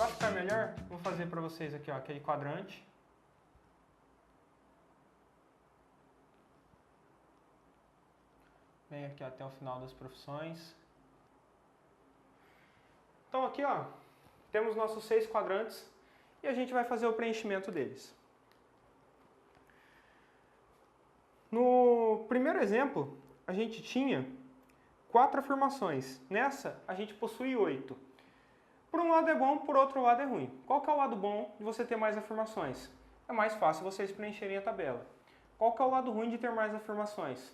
Para ficar melhor, vou fazer para vocês aqui, ó, aquele quadrante. Vem aqui até o final das profissões. Então aqui, ó, temos nossos 6 quadrantes e a gente vai fazer o preenchimento deles. No primeiro exemplo, a gente tinha 4 afirmações. Nessa, a gente possui 8. Por um lado é bom, por outro lado é ruim. Qual que é o lado bom de você ter mais afirmações? É mais fácil vocês preencherem a tabela. Qual que é o lado ruim de ter mais afirmações?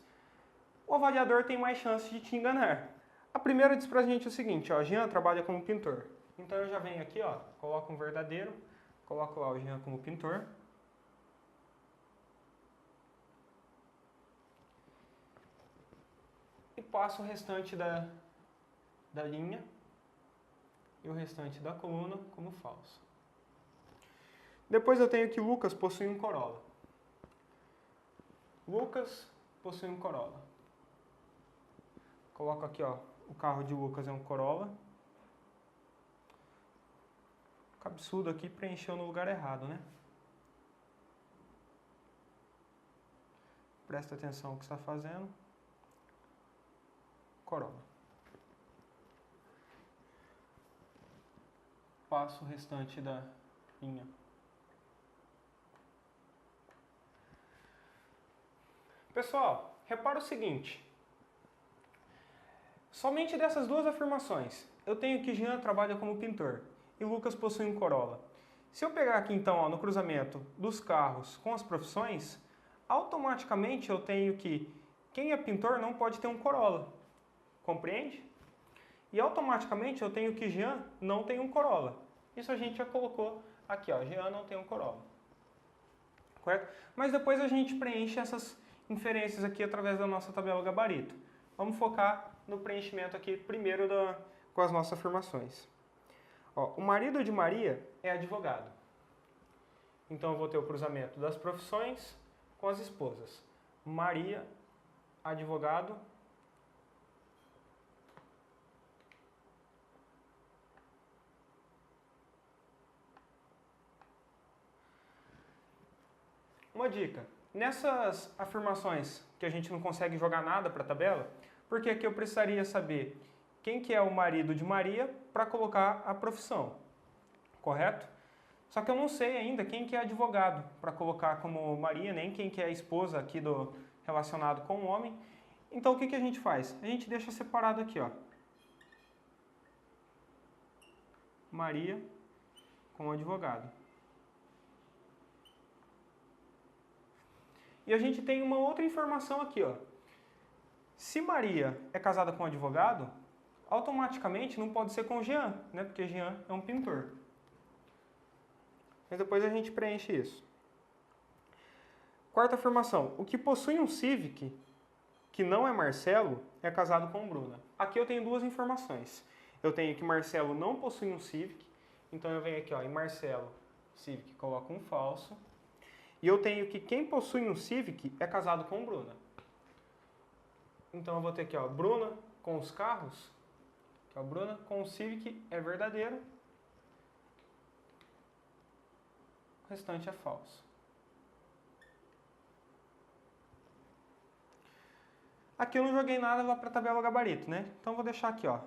O avaliador tem mais chance de te enganar. A primeira diz pra gente o seguinte, ó, Jean trabalha como pintor. Então eu já venho aqui, ó, coloco um verdadeiro, coloco lá o Jean como pintor. E passo o restante da linha e o restante da coluna como falso. Depois eu tenho que Lucas possui um Corolla. Lucas possui um Corolla. Coloco aqui, ó, o carro de Lucas é um Corolla. O cabeçudo aqui preencheu no lugar errado, né? Presta atenção no que está fazendo. Corolla. Passo o restante da linha. Pessoal, repara o seguinte. Somente dessas duas afirmações, eu tenho que Jean trabalha como pintor e Lucas possui um Corolla. Se eu pegar aqui então, ó, no cruzamento dos carros com as profissões, automaticamente eu tenho que quem é pintor não pode ter um Corolla. Compreende? E automaticamente eu tenho que Jean não tem um Corolla. Isso a gente já colocou aqui, ó, Jean não tem um Corolla. Correto? Mas depois a gente preenche essas inferências aqui através da nossa tabela gabarito. Vamos focar no preenchimento aqui primeiro com as nossas afirmações. Ó, o marido de Maria é advogado. Então eu vou ter o cruzamento das profissões com as esposas. Maria, advogado. Uma dica, nessas afirmações que a gente não consegue jogar nada para a tabela, porque aqui eu precisaria saber quem que é o marido de Maria para colocar a profissão, correto? Só que eu não sei ainda quem que é advogado para colocar como Maria, nem quem que é a esposa aqui relacionado com o homem. Então o que a gente faz? A gente deixa separado aqui, ó. Maria com advogado. E a gente tem uma outra informação aqui, ó. Se Maria é casada com um advogado, automaticamente não pode ser com Jean, né? Porque Jean é um pintor. Mas depois a gente preenche isso. Quarta afirmação. O que possui um Civic, que não é Marcelo, é casado com Bruna. Aqui eu tenho duas informações. Eu tenho que Marcelo não possui um Civic, então eu venho aqui, ó, em Marcelo, Civic, coloco um falso. E eu tenho que quem possui um Civic é casado com Bruna. Então eu vou ter aqui, ó, Bruna com os carros. Aqui, ó, Bruna com o Civic é verdadeiro. O restante é falso. Aqui eu não joguei nada lá para a tabela gabarito, né? Então eu vou deixar aqui, ó.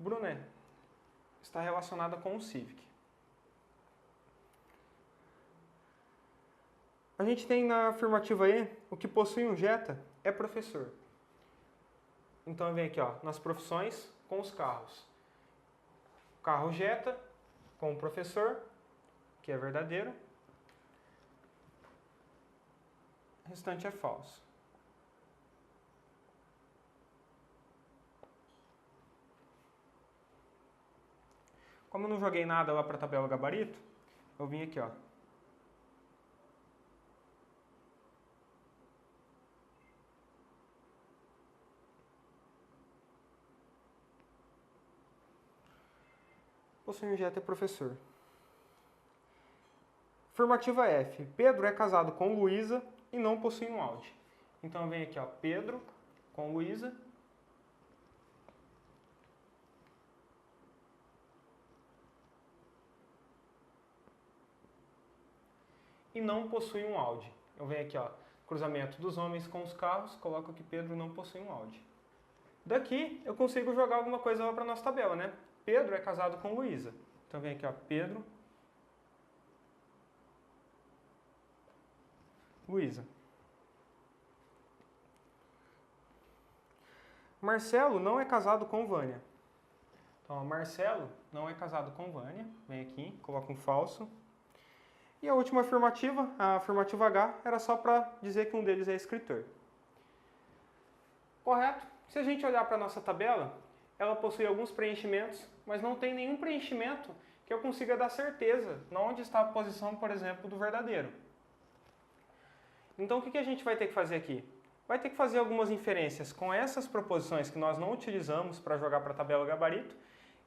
Bruna está relacionada com o Civic. A gente tem na afirmativa E, o que possui um Jetta é professor. Então vem aqui, ó, nas profissões com os carros. Carro Jetta com o professor, que é verdadeiro. O restante é falso. Como eu não joguei nada lá para a tabela gabarito, eu vim aqui, ó. Possui um Jetta é professor. Afirmativa F. Pedro é casado com Luísa e não possui um Audi. Então eu venho aqui, ó, Pedro com Luísa. E não possui um Audi. Eu venho aqui, ó, cruzamento dos homens com os carros, coloco que Pedro não possui um Audi. Daqui eu consigo jogar alguma coisa lá para nossa tabela, né? Pedro é casado com Luísa. Então vem aqui, ó, Pedro, Luísa. Marcelo não é casado com Vânia. Então, ó, Marcelo não é casado com Vânia. Vem aqui, coloca um falso. E a última afirmativa, a afirmativa H, era só para dizer que um deles é escritor. Correto? Se a gente olhar para a nossa tabela, ela possui alguns preenchimentos, mas não tem nenhum preenchimento que eu consiga dar certeza de onde está a posição, por exemplo, do verdadeiro. Então, o que a gente vai ter que fazer aqui? Vai ter que fazer algumas inferências com essas proposições que nós não utilizamos para jogar para a tabela gabarito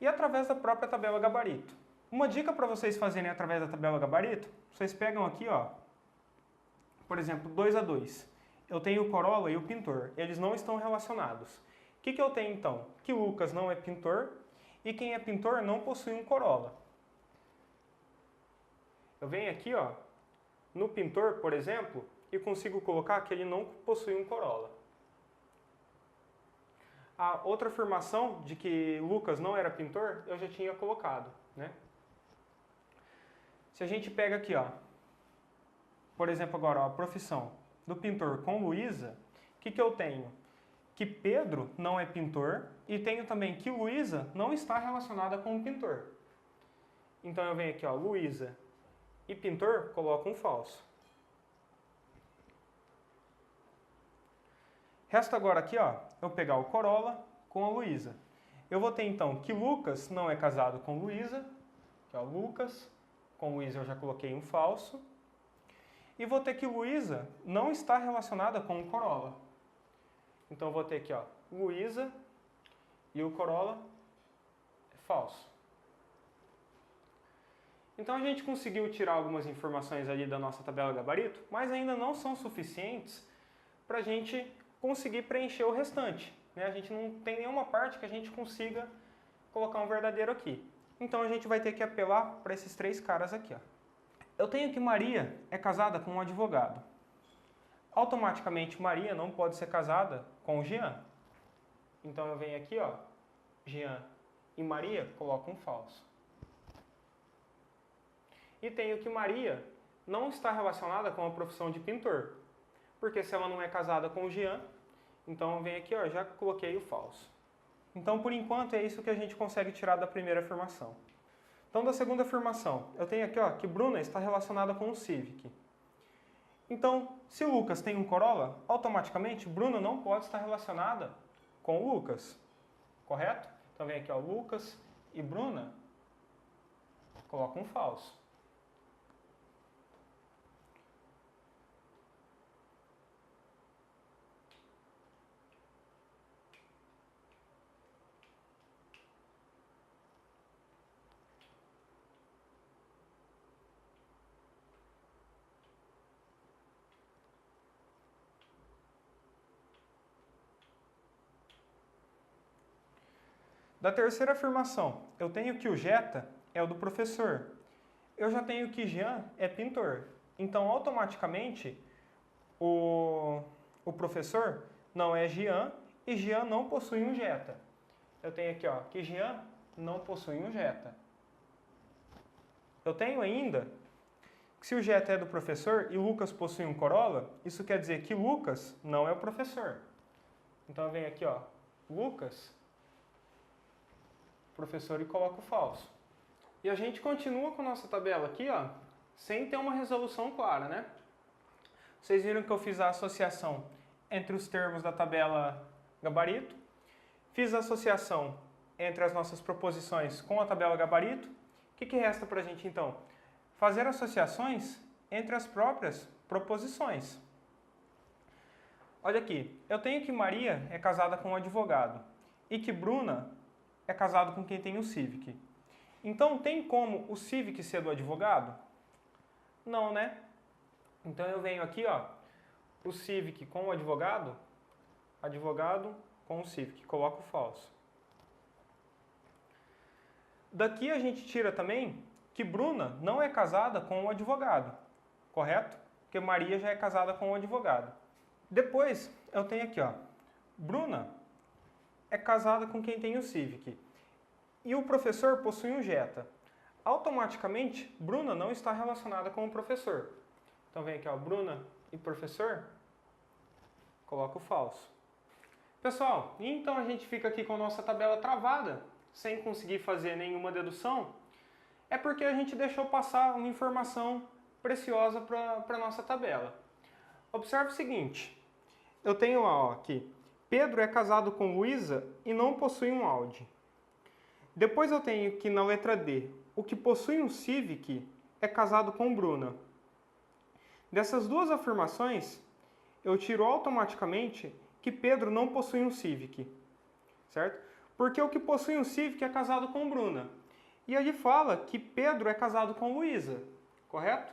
e através da própria tabela gabarito. Uma dica para vocês fazerem através da tabela gabarito, vocês pegam aqui, ó, por exemplo, 2 a 2. Eu tenho o Corolla e o pintor, eles não estão relacionados. O que eu tenho então? Que Lucas não é pintor e quem é pintor não possui um Corolla. Eu venho aqui, ó, no pintor, por exemplo, e consigo colocar que ele não possui um Corolla. A outra afirmação de que Lucas não era pintor, eu já tinha colocado, né? Se a gente pega aqui, ó, por exemplo, agora, ó, a profissão do pintor com Luísa, o que eu tenho? Que Pedro não é pintor e tenho também que Luísa não está relacionada com o pintor. Então eu venho aqui, ó, Luísa e pintor, coloco um falso. Resta agora aqui, ó, eu pegar o Corolla com a Luísa. Eu vou ter então que Lucas não é casado com Luísa, que é o Lucas, com Luísa eu já coloquei um falso. E vou ter que Luísa não está relacionada com o Corolla. Então eu vou ter aqui, ó, Luísa e o Corolla é falso. Então a gente conseguiu tirar algumas informações ali da nossa tabela gabarito, mas ainda não são suficientes para a gente conseguir preencher o restante, né? A gente não tem nenhuma parte que a gente consiga colocar um verdadeiro aqui. Então a gente vai ter que apelar para esses 3 caras aqui, ó. Eu tenho que Maria é casada com um advogado. Automaticamente Maria não pode ser casada com o Jean. Então eu venho aqui, ó, Jean e Maria, coloco um falso. E tenho que Maria não está relacionada com a profissão de pintor. Porque se ela não é casada com o Jean, então eu venho aqui, ó, já coloquei o falso. Então, por enquanto, é isso que a gente consegue tirar da primeira afirmação. Então, da segunda afirmação, eu tenho aqui, ó, que Bruna está relacionada com o Civic. Então, se o Lucas tem um Corolla, automaticamente Bruna não pode estar relacionada com o Lucas. Correto? Então, vem aqui, ó, Lucas e Bruna, coloca um falso. Da terceira afirmação, eu tenho que o Jetta é o do professor. Eu já tenho que Jean é pintor. Então, automaticamente, o professor não é Jean e Jean não possui um Jetta. Eu tenho aqui, ó, que Jean não possui um Jetta. Eu tenho ainda que se o Jetta é do professor e Lucas possui um Corolla, isso quer dizer que Lucas não é o professor. Então, eu venho aqui, ó, Lucas, professor, e coloco falso. E a gente continua com a nossa tabela aqui, ó, sem ter uma resolução clara, né? Vocês viram que eu fiz a associação entre os termos da tabela gabarito, fiz a associação entre as nossas proposições com a tabela gabarito. O que resta para a gente, então? Fazer associações entre as próprias proposições. Olha aqui, eu tenho que Maria é casada com um advogado e que Bruna é casado com quem tem o Civic. Então, tem como o Civic ser do advogado? Não, né? Então, eu venho aqui, ó, o Civic com o advogado, advogado com o Civic, coloco falso. Daqui a gente tira também que Bruna não é casada com o advogado, correto? Porque Maria já é casada com o advogado. Depois eu tenho aqui, ó, Bruna é casada com quem tem o Civic e o professor possui um Jetta. Automaticamente, Bruna não está relacionada com o professor. Então vem aqui, ó, Bruna e professor, coloco falso. Pessoal, então a gente fica aqui com a nossa tabela travada, sem conseguir fazer nenhuma dedução, é porque a gente deixou passar uma informação preciosa para a nossa tabela. Observe o seguinte, eu tenho lá, ó, aqui, Pedro é casado com Luísa e não possui um Audi. Depois eu tenho que na letra D, o que possui um Civic é casado com Bruna. Dessas duas afirmações, eu tiro automaticamente que Pedro não possui um Civic, certo? Porque o que possui um Civic é casado com Bruna. E ele fala que Pedro é casado com Luísa, correto?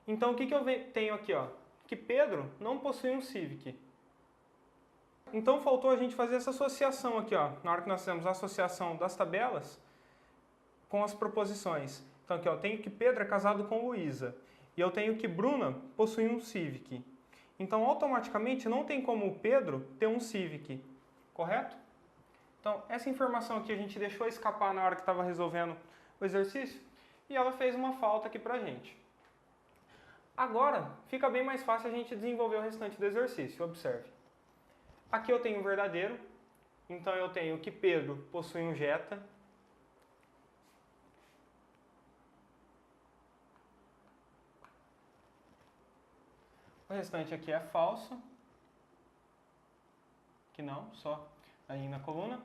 Então o que eu tenho aqui, ó? Que Pedro não possui um Civic. Então faltou a gente fazer essa associação aqui, ó, na hora que nós fizemos a associação das tabelas com as proposições. Então aqui, ó, eu tenho que Pedro é casado com Luísa e eu tenho que Bruna possui um Civic. Então automaticamente não tem como o Pedro ter um Civic, correto? Então essa informação aqui a gente deixou escapar na hora que estava resolvendo o exercício e ela fez uma falta aqui pra gente. Agora fica bem mais fácil a gente desenvolver o restante do exercício, observe. Aqui eu tenho um verdadeiro, então eu tenho que Pedro possui um Jetta. O restante aqui é falso, que não, só aí na coluna.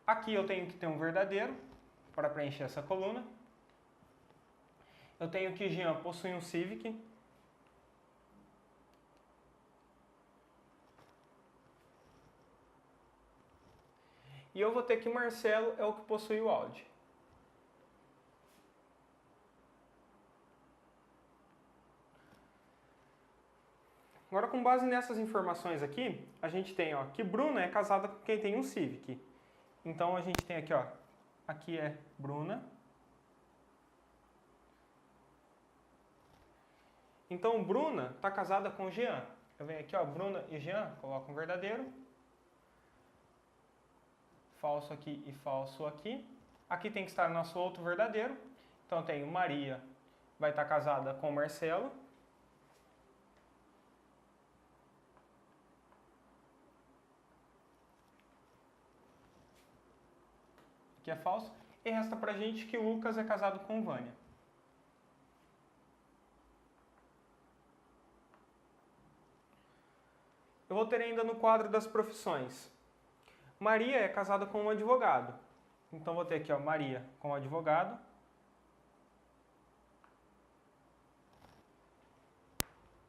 Aqui eu tenho que ter um verdadeiro para preencher essa coluna. Eu tenho que Jean possui um Civic. E eu vou ter que Marcelo é o que possui o Audi. Agora, com base nessas informações aqui, a gente tem, ó, que Bruna é casada com quem tem um Civic. Então, a gente tem aqui, ó, aqui é Bruna. Então, Bruna está casada com Jean. Eu venho aqui, ó, Bruna e Jean, coloco um verdadeiro. Falso aqui e falso aqui. Aqui tem que estar nosso outro verdadeiro. Então, eu tenho Maria vai estar casada com Marcelo. Aqui é falso. E resta pra gente que Lucas é casado com Vânia. Eu vou ter ainda no quadro das profissões. Maria é casada com um advogado. Então, vou ter aqui, ó, Maria com advogado.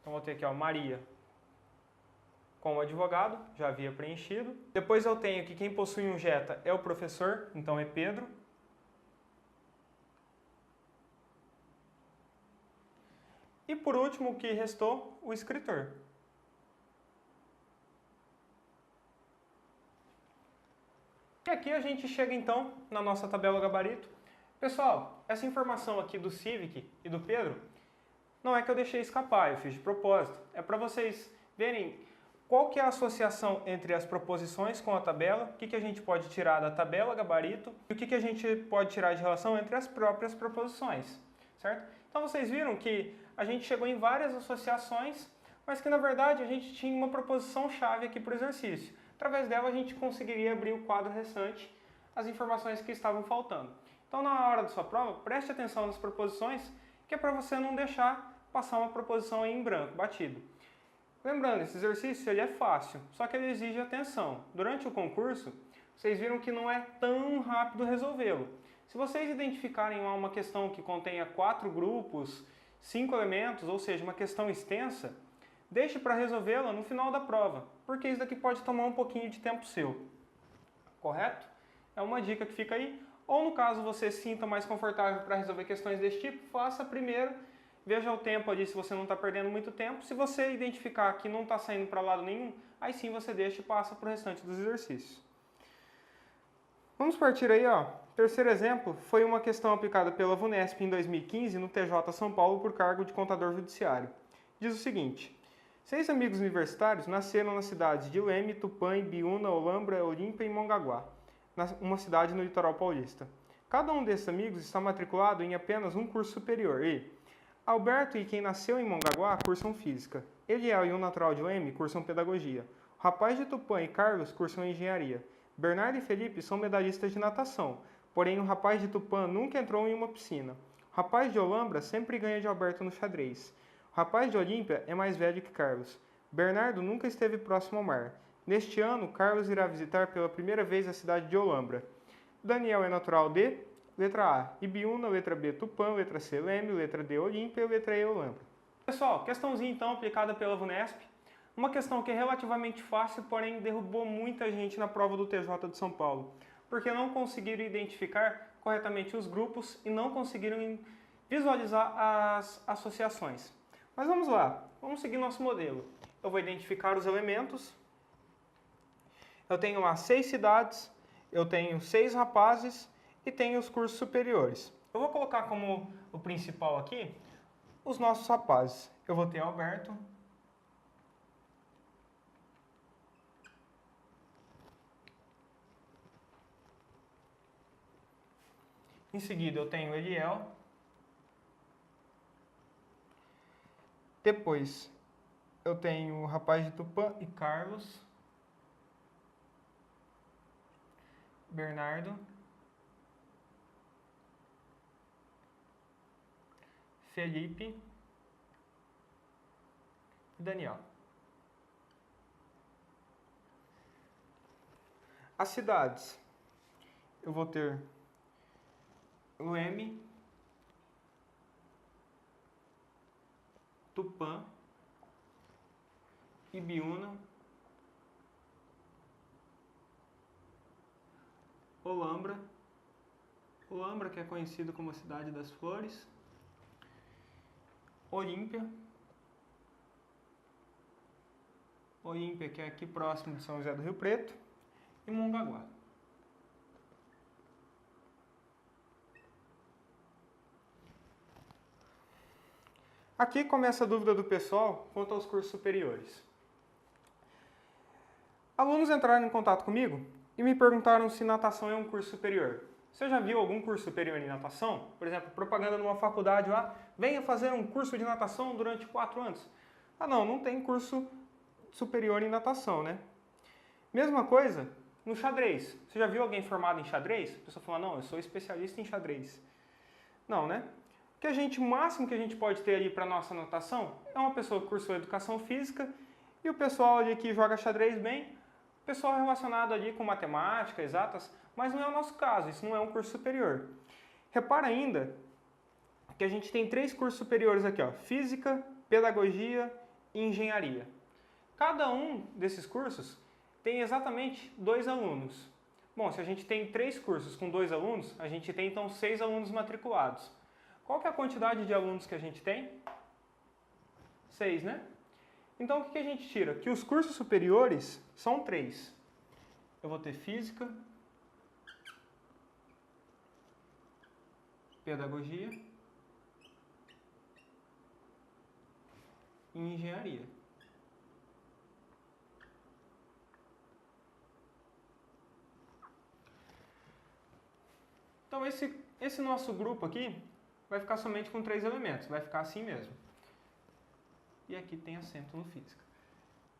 Então, vou ter aqui, ó, Maria com o advogado, já havia preenchido. Depois eu tenho que quem possui um Jetta é o professor, então é Pedro. E por último, o que restou? O escritor. E aqui a gente chega então na nossa tabela gabarito. Pessoal, essa informação aqui do Civic e do Pedro, não é que eu deixei escapar, eu fiz de propósito. É para vocês verem qual que é a associação entre as proposições com a tabela, o que a gente pode tirar da tabela gabarito e o que a gente pode tirar de relação entre as próprias proposições, certo? Então vocês viram que a gente chegou em várias associações, mas que na verdade a gente tinha uma proposição-chave aqui para o exercício. Através dela a gente conseguiria abrir o quadro restante, as informações que estavam faltando. Então na hora da sua prova, preste atenção nas proposições, que é para você não deixar passar uma proposição aí em branco, batido. Lembrando, esse exercício ele é fácil, só que ele exige atenção. Durante o concurso, vocês viram que não é tão rápido resolvê-lo. Se vocês identificarem uma questão que contenha 4 grupos, 5 elementos, ou seja, uma questão extensa, deixe para resolvê-la no final da prova, porque isso daqui pode tomar um pouquinho de tempo seu. Correto? É uma dica que fica aí. Ou no caso você se sinta mais confortável para resolver questões desse tipo, faça primeiro, veja o tempo ali se você não está perdendo muito tempo. Se você identificar que não está saindo para lado nenhum, aí sim você deixa e passa para o restante dos exercícios. Vamos partir aí, ó. Terceiro exemplo foi uma questão aplicada pela VUNESP em 2015 no TJ São Paulo por cargo de contador judiciário. Diz o seguinte: 6 amigos universitários nasceram nas cidades de Leme, Tupã, Ibiúna, Olambra, Olímpia e Mongaguá, uma cidade no litoral paulista. Cada um desses amigos está matriculado em apenas um curso superior e Alberto e quem nasceu em Mongaguá cursam Física. Eliel e o natural de Leme cursam Pedagogia. O rapaz de Tupã e Carlos cursam Engenharia. Bernardo e Felipe são medalhistas de natação, porém o rapaz de Tupã nunca entrou em uma piscina. O rapaz de Olambra sempre ganha de Alberto no xadrez. O rapaz de Olímpia é mais velho que Carlos. Bernardo nunca esteve próximo ao mar. Neste ano, Carlos irá visitar pela primeira vez a cidade de Olambra. Daniel é natural de... Letra A, Ibiúna, letra B, Tupã, letra C, Leme, letra D, Olímpia e letra E, Olambra. Pessoal, questãozinha então aplicada pela VUNESP. Uma questão que é relativamente fácil, porém derrubou muita gente na prova do TJ de São Paulo, porque não conseguiram identificar corretamente os grupos e não conseguiram visualizar as associações. Mas vamos lá, vamos seguir nosso modelo. Eu vou identificar os elementos. Eu tenho lá 6 cidades, eu tenho 6 rapazes e tenho os cursos superiores. Eu vou colocar como o principal aqui os nossos rapazes. Eu vou ter Alberto, em seguida eu tenho Eliel, depois eu tenho o rapaz de Tupã e Carlos, Bernardo, Felipe e Daniel. As cidades, eu vou ter Leme, Tupã, Ibiúna, Olambra, que é conhecido como a Cidade das Flores, Olímpia, que é aqui próximo de São José do Rio Preto, e Mongaguá. Aqui começa a dúvida do pessoal quanto aos cursos superiores. Alunos entraram em contato comigo e me perguntaram se natação é um curso superior. Você já viu algum curso superior em natação? Por exemplo, propaganda numa faculdade lá, venha fazer um curso de natação durante 4 anos. Ah não, não tem curso superior em natação, né? Mesma coisa no xadrez. Você já viu alguém formado em xadrez? A pessoa fala, não, eu sou especialista em xadrez. Não, né? O máximo que a gente pode ter ali para nossa natação é uma pessoa que cursou educação física e o pessoal ali que joga xadrez bem, pessoal relacionado ali com matemática, exatas, mas não é o nosso caso, isso não é um curso superior. Repara ainda que a gente tem 3 cursos superiores aqui, ó, física, pedagogia e engenharia. Cada um desses cursos tem exatamente 2 alunos. Bom, se a gente tem 3 cursos com 2 alunos, a gente tem então 6 alunos matriculados. Qual que é a quantidade de alunos que a gente tem? 6, né? Então, o que a gente tira? Que os cursos superiores são 3. Eu vou ter Física, Pedagogia e Engenharia. Então, esse nosso grupo aqui vai ficar somente com 3 elementos, vai ficar assim mesmo. E aqui tem acento no Física.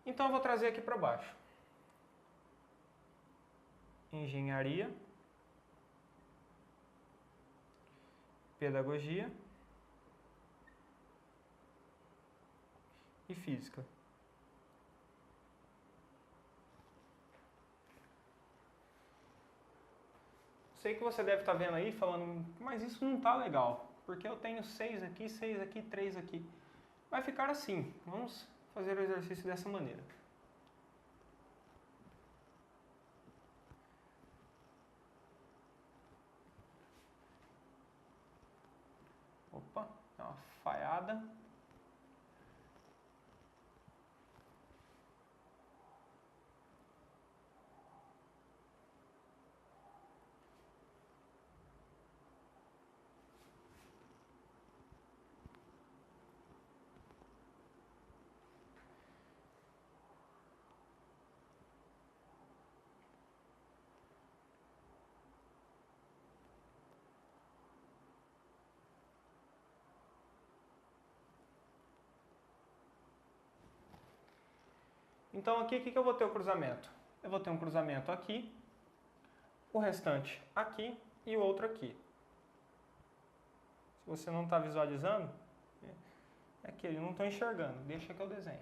Então eu vou trazer aqui para baixo. Engenharia, Pedagogia e Física. Sei que você deve estar vendo aí falando, mas isso não está legal, porque eu tenho 6 aqui, 3 aqui. Vai ficar assim. Vamos fazer o exercício dessa maneira. Opa, Dá uma falhada. Então aqui, o que eu vou ter o cruzamento? Eu vou ter um cruzamento aqui, o restante aqui e o outro aqui. Se você não está visualizando, é que eu não estou enxergando, deixa que eu desenho.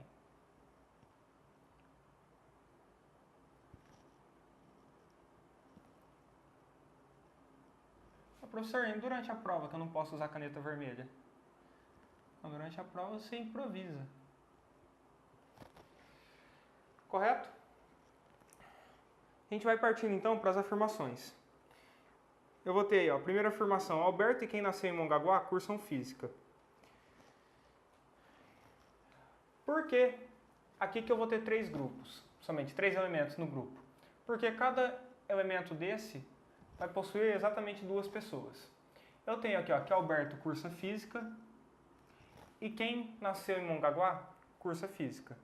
Professor, durante a prova que eu não posso usar caneta vermelha? Então, durante a prova você improvisa. Correto? A gente vai partindo então para as afirmações. Eu vou ter aí, ó, primeira afirmação: Alberto e quem nasceu em Mongaguá cursam física. Por que aqui que eu vou ter 3 grupos? Somente 3 elementos no grupo. Porque cada elemento desse vai possuir exatamente 2 pessoas. Eu tenho aqui, ó, que Alberto cursa física e quem nasceu em Mongaguá cursa física.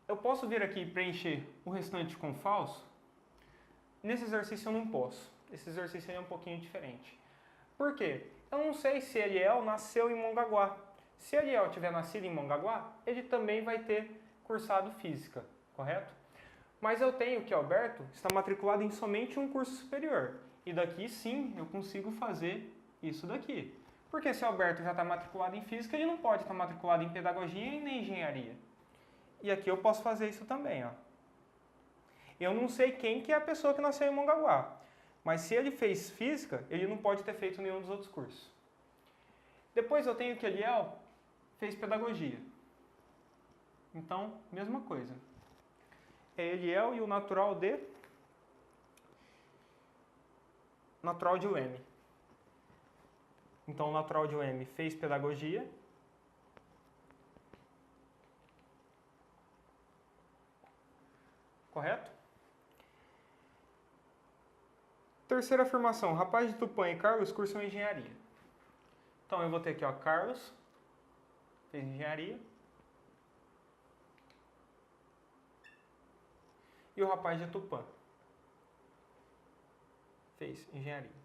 Eu posso vir aqui e preencher o restante com falso? Nesse exercício eu não posso. Esse exercício é um pouquinho diferente. Por quê? Eu não sei se Eliel nasceu em Mongaguá. Se Eliel tiver nascido em Mongaguá, ele também vai ter cursado física, correto? Mas eu tenho que Alberto está matriculado em somente um curso superior. E daqui sim eu consigo fazer isso daqui. Porque se Alberto já está matriculado em física, ele não pode estar matriculado em pedagogia e nem engenharia. E aqui eu posso fazer isso também, ó. Eu não sei quem que é a pessoa que nasceu em Mongaguá, mas se ele fez física, ele não pode ter feito nenhum dos outros cursos. Depois eu tenho que Eliel fez pedagogia. Então, mesma coisa. É Eliel e o natural de UEM. Então, o natural de UEM fez pedagogia. Correto? Terceira afirmação: rapaz de Tupã e Carlos cursam engenharia. Então, eu vou ter aqui, ó, Carlos fez engenharia. E o rapaz de Tupã fez engenharia.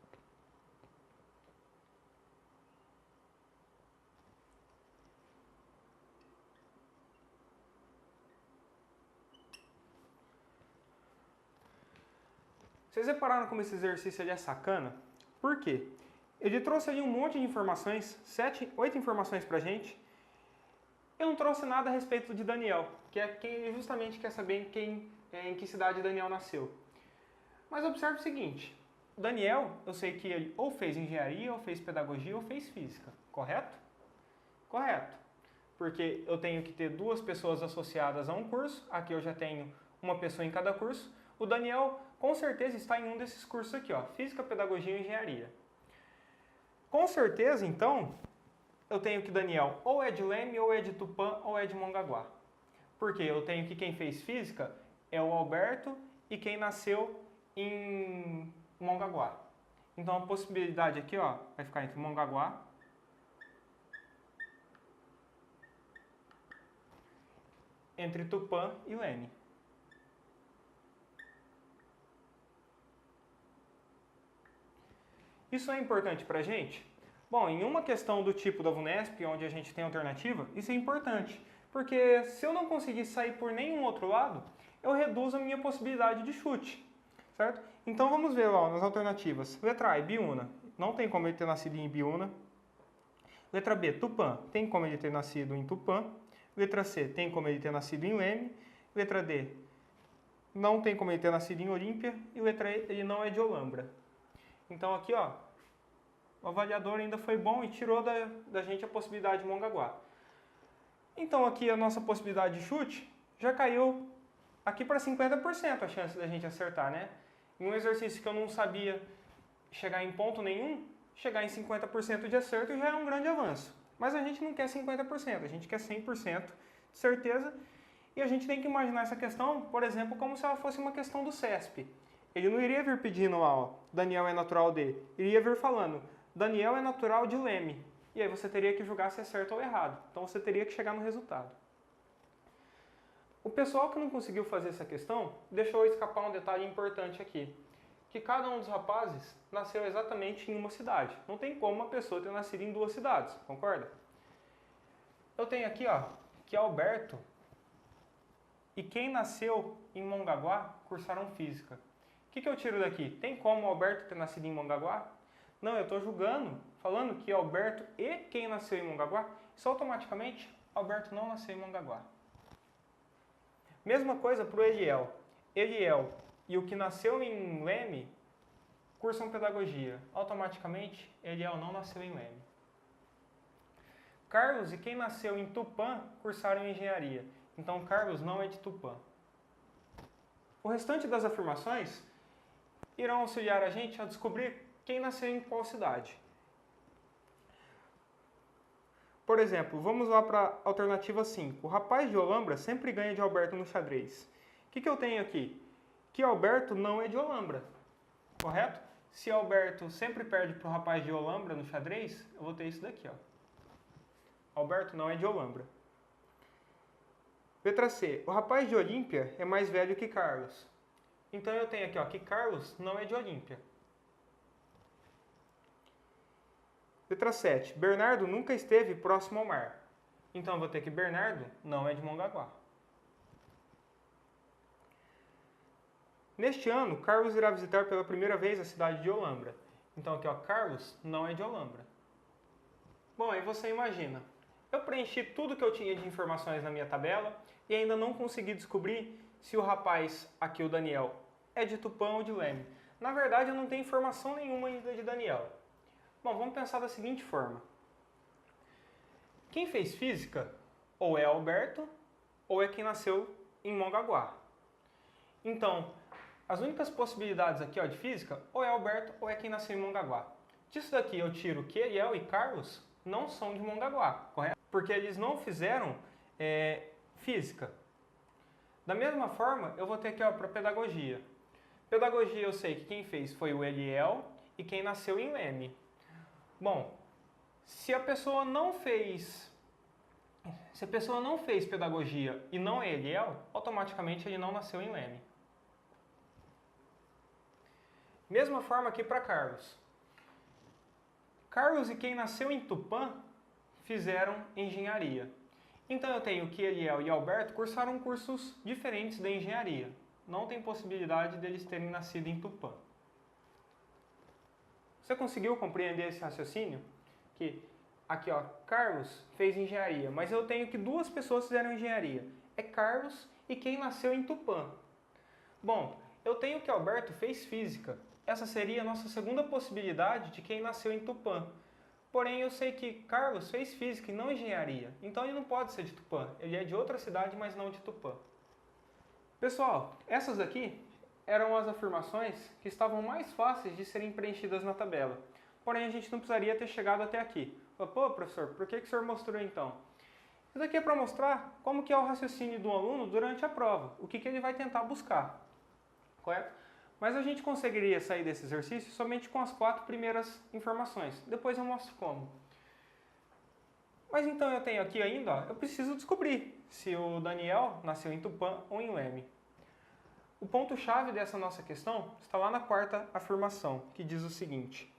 Vocês repararam como esse exercício ele é sacana? Por quê? Ele trouxe ali um monte de informações, 8 informações pra gente. Eu não trouxe nada a respeito de Daniel, que é quem justamente quer saber em que cidade Daniel nasceu. Mas observe o seguinte: Daniel, eu sei que ele ou fez engenharia, ou fez pedagogia, ou fez física, correto? Correto. Porque eu tenho que ter 2 pessoas associadas a um curso, aqui eu já tenho uma pessoa em cada curso. O Daniel, com certeza, está em um desses cursos aqui, ó, física, pedagogia e engenharia. Com certeza, então, eu tenho que Daniel ou é de Leme, ou é de Tupã, ou é de Mongaguá. Porque eu tenho que quem fez física é o Alberto e quem nasceu em Mongaguá. Então, a possibilidade aqui, ó, vai ficar entre Mongaguá entre Tupã e Leme. Isso é importante para a gente? Bom, em uma questão do tipo da VUNESP, onde a gente tem alternativa, isso é importante. Porque se eu não conseguir sair por nenhum outro lado, eu reduzo a minha possibilidade de chute, certo? Então vamos ver lá nas alternativas. Letra A, Ibiúna. Não tem como ele ter nascido em Ibiúna. Letra B, Tupã. Tem como ele ter nascido em Tupã. Letra C, tem como ele ter nascido em Leme. Letra D, não tem como ele ter nascido em Olímpia. E letra E, ele não é de Olambra. Então aqui, ó, o avaliador ainda foi bom e tirou da gente a possibilidade de Mongaguá. Então aqui a nossa possibilidade de chute já caiu aqui para 50% a chance da gente acertar, né? Em um exercício que eu não sabia chegar em ponto nenhum, chegar em 50% de acerto já é um grande avanço. Mas a gente não quer 50%, a gente quer 100% de certeza. E a gente tem que imaginar essa questão, por exemplo, como se ela fosse uma questão do CESP. Ele não iria vir pedindo lá, ó, Daniel é natural de. Ele iria vir falando, Daniel é natural de Leme. E aí você teria que julgar se é certo ou errado. Então você teria que chegar no resultado. O pessoal que não conseguiu fazer essa questão deixou escapar um detalhe importante aqui. Que cada um dos rapazes nasceu exatamente em uma cidade. Não tem como uma pessoa ter nascido em duas cidades, concorda? Eu tenho aqui, ó, que Alberto e quem nasceu em Mongaguá cursaram física. O que eu tiro daqui? Tem como o Alberto ter nascido em Mongaguá? Não, eu estou julgando, falando que Alberto e quem nasceu em Mongaguá, isso automaticamente, Alberto não nasceu em Mongaguá. Mesma coisa para o Eliel. Eliel e o que nasceu em Leme cursam pedagogia. Automaticamente, Eliel não nasceu em Leme. Carlos e quem nasceu em Tupã cursaram engenharia. Então, Carlos não é de Tupã. O restante das afirmações irão auxiliar a gente a descobrir quem nasceu em qual cidade. Por exemplo, vamos lá para a alternativa 5. O rapaz de Olambra sempre ganha de Alberto no xadrez. O que eu tenho aqui? Que Alberto não é de Olambra, correto? Se Alberto sempre perde para o rapaz de Olambra no xadrez, eu vou ter isso daqui, ó. Alberto não é de Olambra. Letra C. O rapaz de Olímpia é mais velho que Carlos. Então eu tenho aqui, ó, que Carlos não é de Olímpia. Letra 7. Bernardo nunca esteve próximo ao mar. Então eu vou ter que Bernardo não é de Mongaguá. Neste ano, Carlos irá visitar pela primeira vez a cidade de Olambra. Então aqui, ó, Carlos não é de Olambra. Bom, aí você imagina. Eu preenchi tudo que eu tinha de informações na minha tabela e ainda não consegui descobrir se o rapaz, aqui o Daniel, é de Tupã ou de Leme. Na verdade, eu não tenho informação nenhuma ainda de Daniel. Bom, vamos pensar da seguinte forma. Quem fez física ou é Alberto ou é quem nasceu em Mongaguá. Então, as únicas possibilidades aqui, ó, de física ou é Alberto ou é quem nasceu em Mongaguá. Disso daqui eu tiro que Eliel e Carlos não são de Mongaguá, correto? Porque eles não fizeram física. Da mesma forma, eu vou ter aqui para pedagogia. Pedagogia eu sei que quem fez foi o Eliel e quem nasceu em Leme. Bom, se a pessoa não fez pedagogia e não é Eliel, automaticamente ele não nasceu em Leme. Mesma forma aqui para Carlos. Carlos e quem nasceu em Tupã fizeram engenharia. Então eu tenho que Eliel e Alberto cursaram cursos diferentes da engenharia. Não tem possibilidade deles terem nascido em Tupã. Você conseguiu compreender esse raciocínio? Que aqui, ó, Carlos fez engenharia, mas eu tenho que duas pessoas fizeram engenharia. É Carlos e quem nasceu em Tupã. Bom, eu tenho que Alberto fez física. Essa seria a nossa segunda possibilidade de quem nasceu em Tupã. Porém, eu sei que Carlos fez física e não engenharia. Então ele não pode ser de Tupã. Ele é de outra cidade, mas não de Tupã. Pessoal, essas aqui eram as afirmações que estavam mais fáceis de serem preenchidas na tabela. Porém, a gente não precisaria ter chegado até aqui. Pô, professor, por que o senhor mostrou então? Isso daqui é para mostrar como que é o raciocínio do aluno durante a prova. O que ele vai tentar buscar. Correto? Mas a gente conseguiria sair desse exercício somente com as 4 primeiras informações. Depois eu mostro como. Mas então eu tenho aqui ainda, ó, eu preciso descobrir se o Daniel nasceu em Tupã ou em Leme. O ponto-chave dessa nossa questão está lá na 4ª afirmação, que diz o seguinte.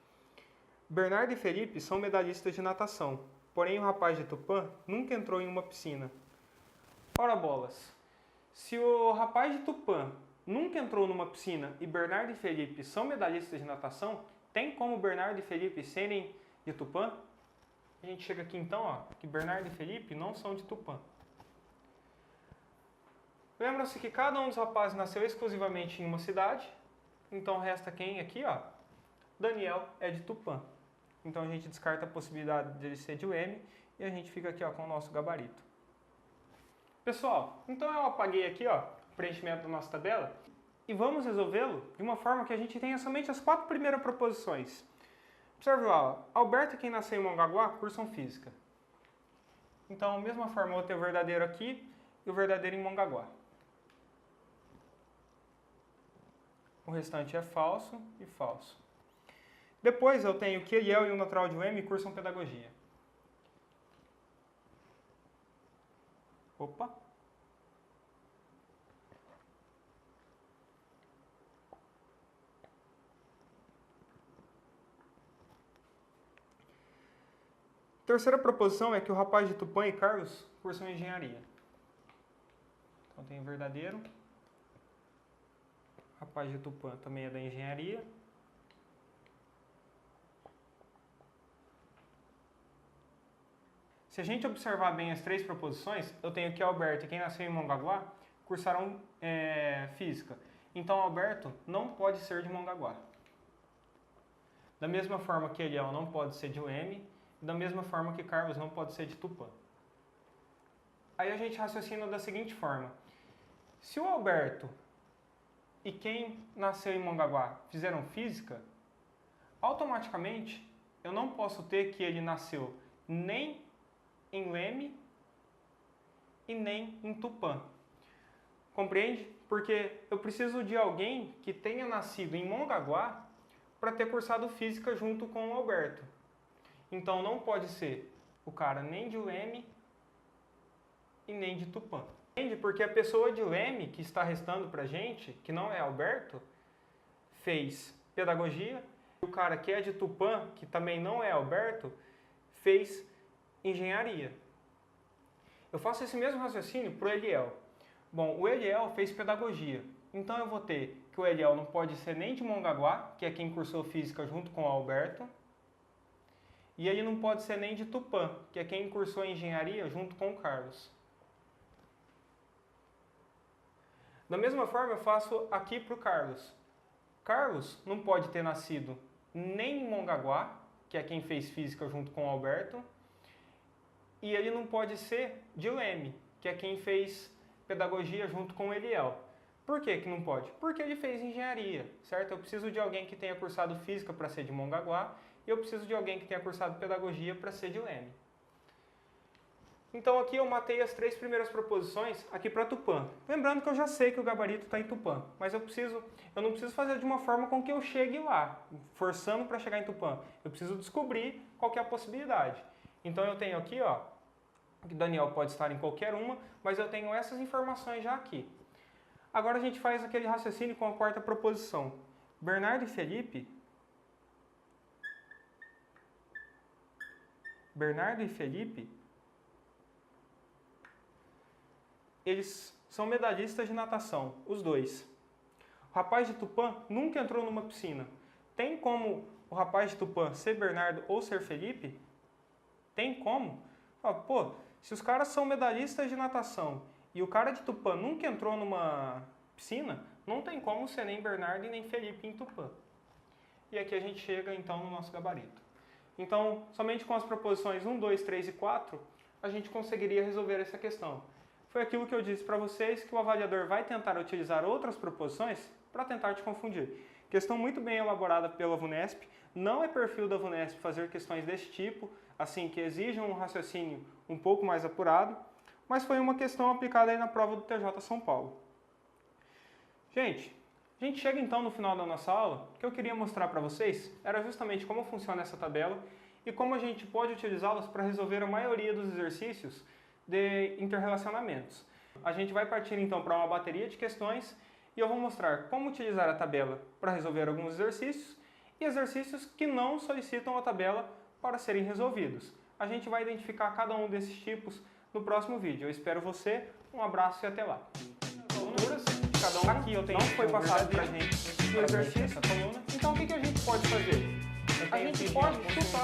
Bernardo e Felipe são medalhistas de natação, porém o rapaz de Tupã nunca entrou em uma piscina. Ora bolas, se o rapaz de Tupã nunca entrou numa piscina e Bernardo e Felipe são medalhistas de natação, tem como Bernardo e Felipe serem de Tupã? A gente chega aqui então, ó, que Bernardo e Felipe não são de Tupã. Lembra-se que cada um dos rapazes nasceu exclusivamente em uma cidade, então resta quem aqui, ó? Daniel é de Tupã. Então a gente descarta a possibilidade de ele ser de Leme e a gente fica aqui, ó, com o nosso gabarito. Pessoal, então eu apaguei aqui, ó, o preenchimento da nossa tabela e vamos resolvê-lo de uma forma que a gente tenha somente as 4 primeiras proposições. Observe lá, Alberto e quem nasceu em Mongaguá cursam física. Então, da mesma forma, eu vou ter o verdadeiro aqui e o verdadeiro em Mongaguá. O restante é falso e falso. Depois eu tenho que Eliel e o natural de UEM cursam pedagogia. Opa! Terceira proposição é que o rapaz de Tupã e Carlos cursam engenharia. Então tem o verdadeiro. O rapaz de Tupã também é da engenharia. Se a gente observar bem as três proposições, eu tenho que Alberto e quem nasceu em Mongaguá cursaram física. Então Alberto não pode ser de Mongaguá. Da mesma forma que Eliel não pode ser de UEM, da mesma forma que Carlos não pode ser de Tupã. Aí a gente raciocina da seguinte forma. Se o Alberto e quem nasceu em Mongaguá fizeram física, automaticamente eu não posso ter que ele nasceu nem em Leme e nem em Tupã. Compreende? Porque eu preciso de alguém que tenha nascido em Mongaguá para ter cursado física junto com o Alberto. Então não pode ser o cara nem de Leme e nem de Tupã. Entende? Porque a pessoa de Leme que está restando para a gente, que não é Alberto, fez pedagogia. E o cara que é de Tupã, que também não é Alberto, fez engenharia. Eu faço esse mesmo raciocínio para o Eliel. Bom, o Eliel fez pedagogia. Então eu vou ter que o Eliel não pode ser nem de Mongaguá, que é quem cursou física junto com o Alberto, e ele não pode ser nem de Tupã, que é quem cursou engenharia junto com o Carlos. Da mesma forma, eu faço aqui para o Carlos. Carlos não pode ter nascido nem em Mongaguá, que é quem fez física junto com o Alberto, e ele não pode ser de Leme, que é quem fez pedagogia junto com o Eliel. Por que que não pode? Porque ele fez engenharia, certo? Eu preciso de alguém que tenha cursado física para ser de Mongaguá, e eu preciso de alguém que tenha cursado pedagogia para ser de Leme. Então aqui eu matei as três primeiras proposições aqui para Tupã. Lembrando que eu já sei que o gabarito está em Tupã, mas eu não preciso fazer de uma forma com que eu chegue lá, forçando para chegar em Tupã. Eu preciso descobrir qual que é a possibilidade. Então eu tenho aqui, ó, que Daniel pode estar em qualquer uma, mas eu tenho essas informações já aqui. Agora a gente faz aquele raciocínio com a quarta proposição. Bernardo e Felipe, eles são medalhistas de natação, os dois. O rapaz de Tupã nunca entrou numa piscina. Tem como o rapaz de Tupã ser Bernardo ou ser Felipe? Tem como? Pô, se os caras são medalhistas de natação e o cara de Tupã nunca entrou numa piscina, não tem como ser nem Bernardo e nem Felipe em Tupã. E aqui a gente chega então no nosso gabarito. Então, somente com as proposições 1, 2, 3 e 4, a gente conseguiria resolver essa questão. Foi aquilo que eu disse para vocês, que o avaliador vai tentar utilizar outras proposições para tentar te confundir. Questão muito bem elaborada pela VUNESP, não é perfil da VUNESP fazer questões desse tipo, assim, que exijam um raciocínio um pouco mais apurado, mas foi uma questão aplicada aí na prova do TJ São Paulo. Gente, a gente chega então no final da nossa aula. O que eu queria mostrar para vocês era justamente como funciona essa tabela e como a gente pode utilizá-las para resolver a maioria dos exercícios de interrelacionamentos. A gente vai partir então para uma bateria de questões e eu vou mostrar como utilizar a tabela para resolver alguns exercícios e exercícios que não solicitam a tabela para serem resolvidos. A gente vai identificar cada um desses tipos no próximo vídeo. Eu espero você, um abraço e até lá. Cada um aqui eu tenho não foi passado para a gente o exercício, então o que a gente pode fazer? A gente pode chutar